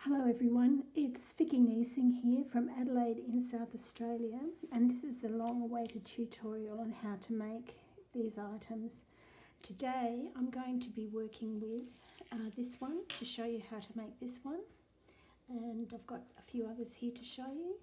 Hello everyone, it's Vicky Neesing here from Adelaide in South Australia, and this is the long-awaited tutorial on how to make these items. Today I'm going to be working with this one to show you how to make this one, and I've got a few others here to show you.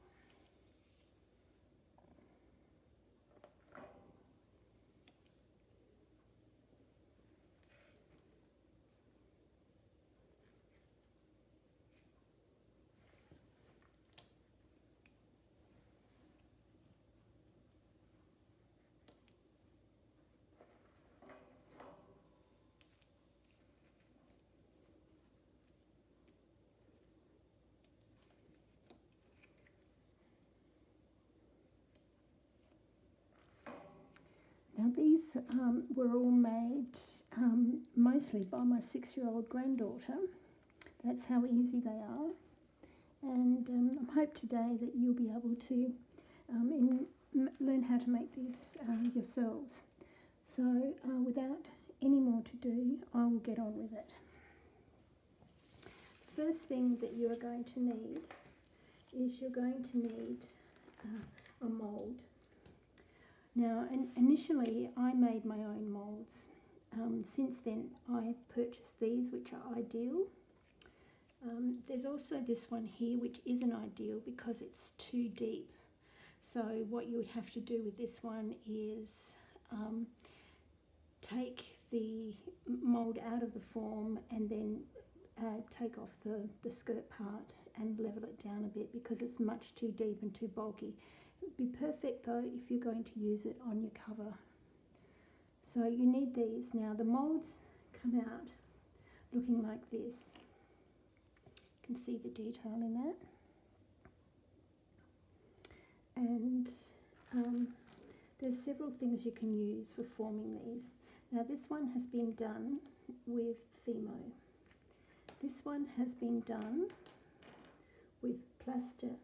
Now these were all made mostly by my 6-year-old granddaughter. That's how easy they are, and I hope today that you'll be able to learn how to make these yourselves. So without any more to do, I will get on with it. The first thing that you are going to need is you're going to need a mould. Now, initially I made my own moulds. Since then I purchased these, which are ideal. There's also this one here which isn't ideal because it's too deep. So what you would have to do with this one is take the mould out of the form and then take off the skirt part and level it down a bit because it's much too deep and too bulky. It would be perfect though if you're going to use it on your cover. So you need these. Now the moulds come out looking like this. You can see the detail in that. And there's several things you can use for forming these. Now this one has been done with Fimo. This one has been done with Plastamate,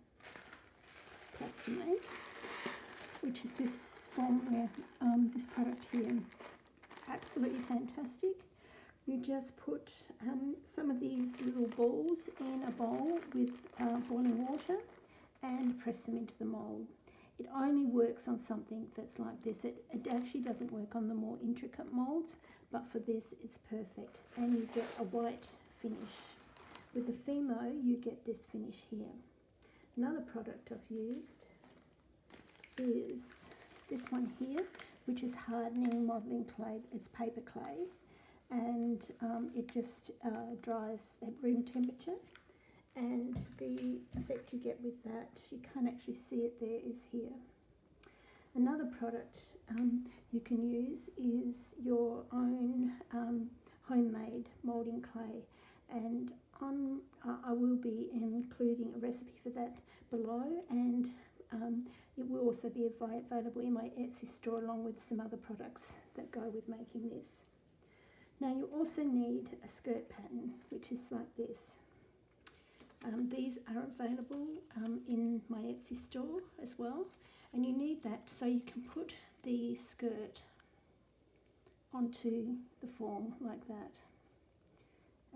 which is this formware, this product here. Absolutely fantastic. You just put some of these little balls in a bowl with boiling water and press them into the mould. It only works on something that's like this. It actually doesn't work on the more intricate moulds, but for this it's perfect. And you get a white finish. With the Fimo you get this finish here. Another product I've used is this one here, which is hardening modelling clay. It's paper clay, and it just dries at room temperature. And the effect you get with that, you can't actually see it there, is here. Another product you can use is your own homemade moulding clay, and I will be including a recipe for that below, and it will also be available in my Etsy store along with some other products that go with making this. Now you also need a skirt pattern, which is like this. These are available in my Etsy store as well, and you need that so you can put the skirt onto the form like that.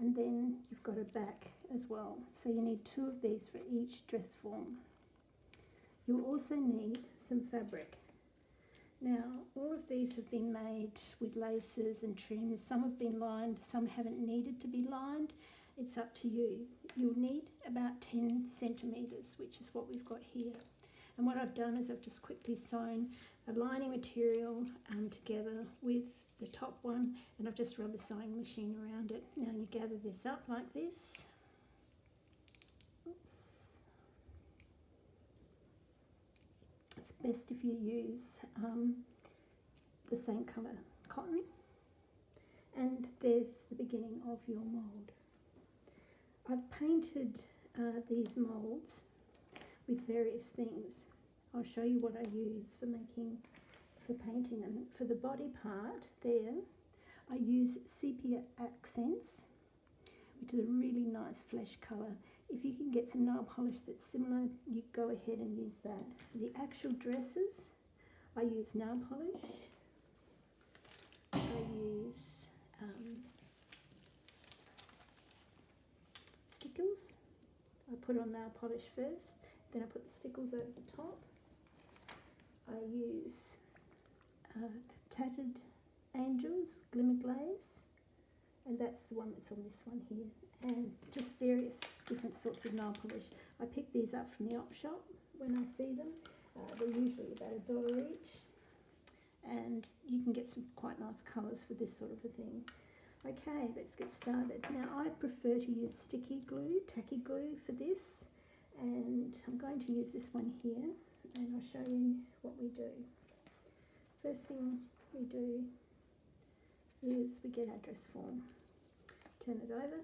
And then you've got a back as well, so you need 2 of these for each dress form. You'll also need some fabric. Now all of these have been made with laces and trims. Some have been lined, some haven't needed to be lined. It's up to you. You'll need about 10 centimetres, which is what we've got here. And what I've done is I've just quickly sewn a lining material together with the top one, and I've just rubbed a sewing machine around it. Now you gather this up like this. Oops. It's best if you use the same colour cotton. And there's the beginning of your mould. I've painted these moulds with various things. I'll show you what I use for painting them. For the body part there, I use sepia accents, which is a really nice flesh colour. If you can get some nail polish that's similar, you go ahead and use that. For the actual dresses, I use nail polish. I use stickers, I put on nail polish first, then I put the stickles over the top. I use Tattered Angels Glimmer Glaze, and that's the one that's on this one here, and just various different sorts of nail polish. I pick these up from the op shop when I see them. They're usually about $1 each, and you can get some quite nice colours for this sort of a thing. Okay, let's get started. Now I prefer to use sticky glue, tacky glue for this, and I'm going to use this one here, and I'll show you what we do. First thing we do is we get our dress form, turn it over.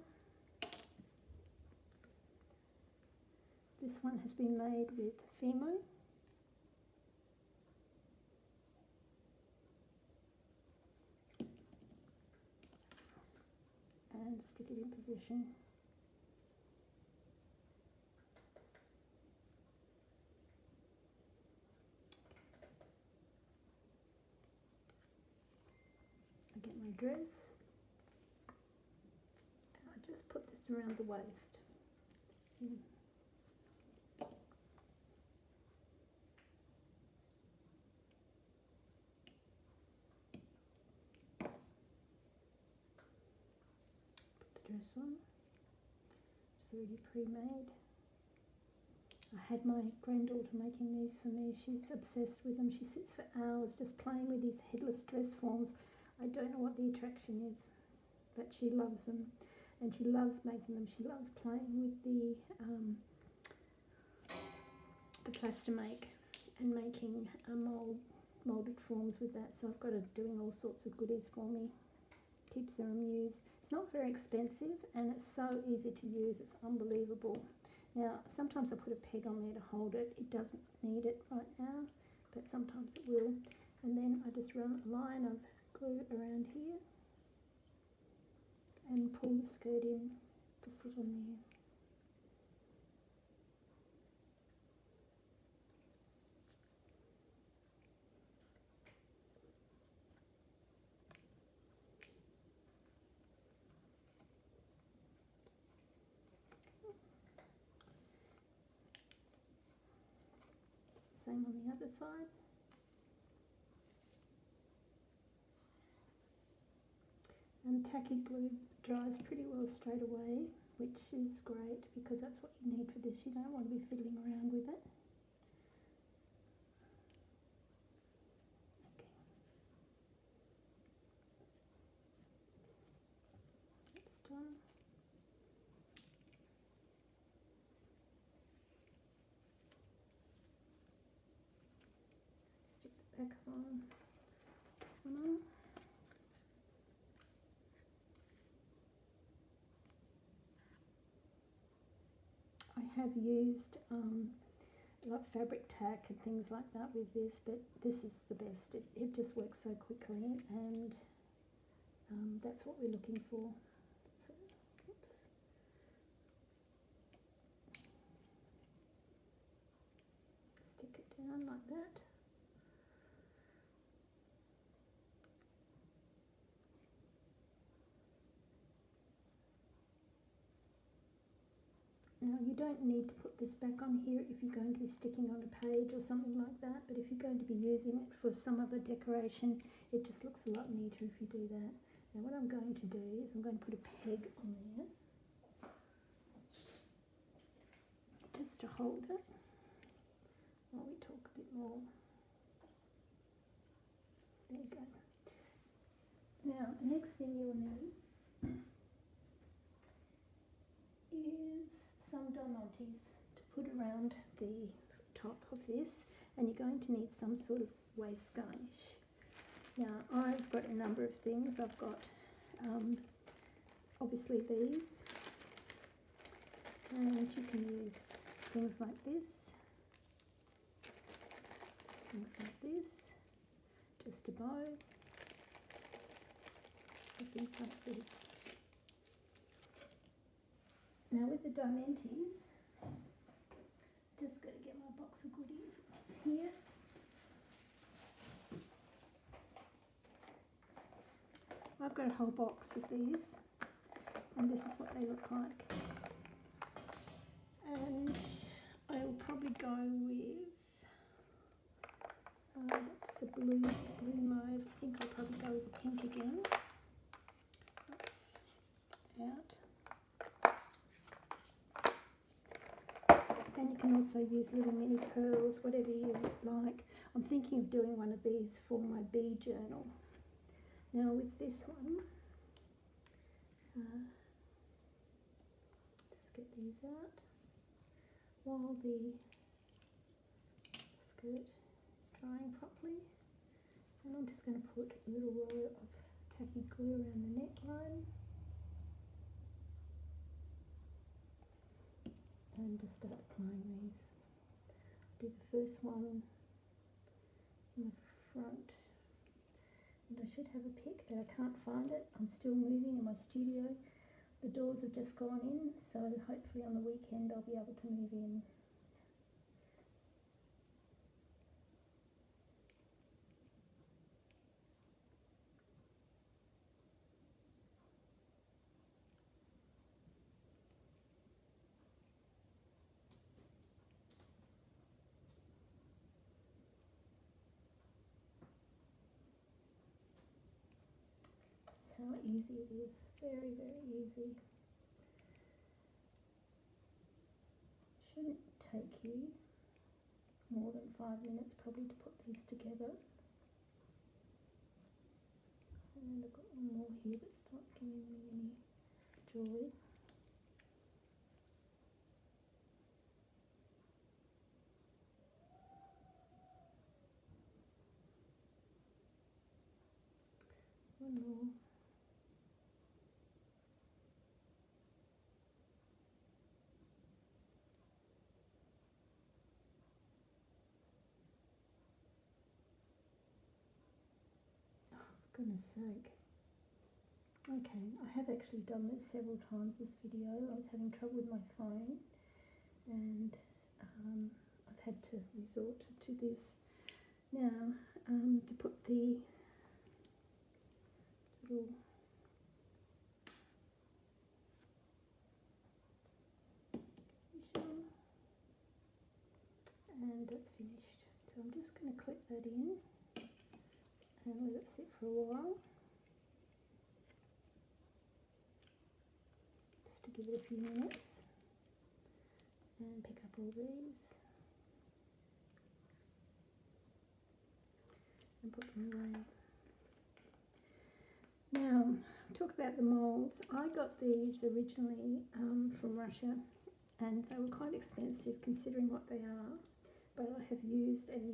This one has been made with Fimo. And stick it in position. I get my dress, and I just put this around the waist. Dress on. It's already pre-made. I had my granddaughter making these for me. She's obsessed with them. She sits for hours just playing with these headless dress forms. I don't know what the attraction is, but she loves them, and she loves making them. She loves playing with the Plastomake and making moulded forms with that. So I've got her doing all sorts of goodies for me. Keeps her amused. It's not very expensive, and it's so easy to use. It's unbelievable. Now, sometimes I put a peg on there to hold it. It doesn't need it right now, but sometimes it will. And then I just run a line of glue around here and pull the skirt in to sit on there. Same on the other side. And tacky glue dries pretty well straight away, which is great because that's what you need for this. You don't want to be fiddling around with it. Okay. That's done. Stick the back on, this one on. I have used like fabric tack and things like that with this, but this is the best. It just works so quickly, and that's what we're looking for. So, oops. Stick it down like that. Now you don't need to put this back on here if you're going to be sticking on a page or something like that, but if you're going to be using it for some other decoration, it just looks a lot neater if you do that. Now what I'm going to do is I'm going to put a peg on there, just to hold it while we talk a bit more. There you go. Now the next thing you'll need is some diamantes to put around the top of this, and you're going to need some sort of waist garnish. Now I've got a number of things. I've got obviously these, and you can use things like this, just a bow, or things like this. Now with the diamantes, just got to get my box of goodies, which is here. I've got a whole box of these, and this is what they look like. And can also use little mini pearls, whatever you like. I'm thinking of doing one of these for my bee journal. Now with this one, just get these out while the skirt is drying properly. And I'm just going to put a little roll of tacky glue around the neckline. And just start applying these. Do the first one in the front. And I should have a pick, but I can't find it. I'm still moving in my studio. The doors have just gone in, so hopefully on the weekend I'll be able to move in. How easy it is, very, very easy. Shouldn't take you more than 5 minutes probably to put these together. And I've got one more here that's not giving me any joy. One more. Goodness sake. Okay, I have actually done this several times, this video. I was having trouble with my phone and I've had to resort to this. Now, to put the little and that's finished. So I'm just going to clip that in and let it sit for a while, just to give it a few minutes, and pick up all these and put them away. Now, talk about the moulds. I got these originally from Russia, and they were quite expensive considering what they are, but I have used and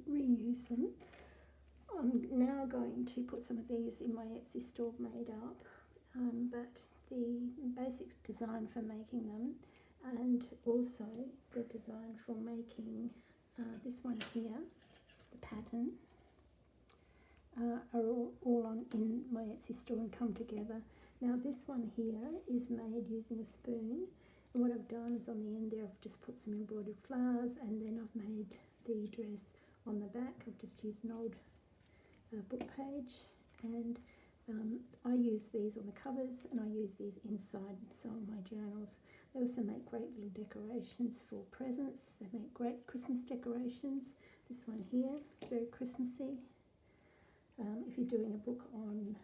reuse them. I'm now going to put some of these in my Etsy store made up, but the basic design for making them and also the design for making this one here, the pattern, are all on in my Etsy store and come together. Now this one here is made using a spoon, and what I've done is on the end there I've just put some embroidered flowers, and then I've made the dress on the back. I've just used an old book page, and I use these on the covers and I use these inside some of my journals. They also make great little decorations for presents. They make great Christmas decorations. This one here is very Christmassy. If you're doing a book on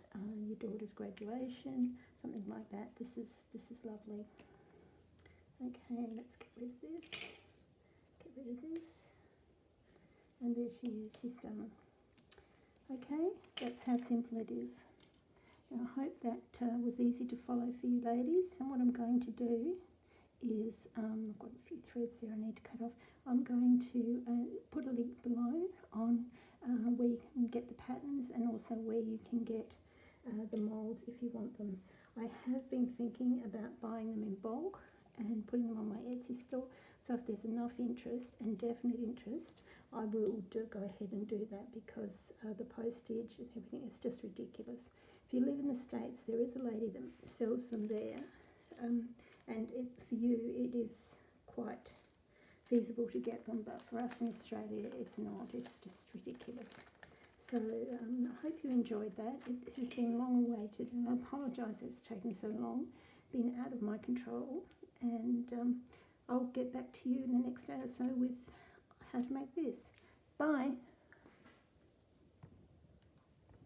your daughter's graduation, something like that, this is lovely. Okay, let's get rid of this. Get rid of this. And there she is, she's done. Okay, that's how simple it is. Now I hope that was easy to follow for you ladies, and what I'm going to do is, I've got a few threads there I need to cut off. I'm going to put a link below on where you can get the patterns and also where you can get the moulds if you want them. I have been thinking about buying them in bulk and putting them on my Etsy store, so if there's enough interest and definite interest, I will go ahead and do that, because the postage and everything is just ridiculous. If you live in the States, there is a lady that sells them there, and for you it is quite feasible to get them, but for us in Australia it's not. It's just ridiculous. So I hope you enjoyed that. This has been long awaited, and I apologise that it's taken so long, been out of my control, and I'll get back to you in the next day or so with how to make this. Bye.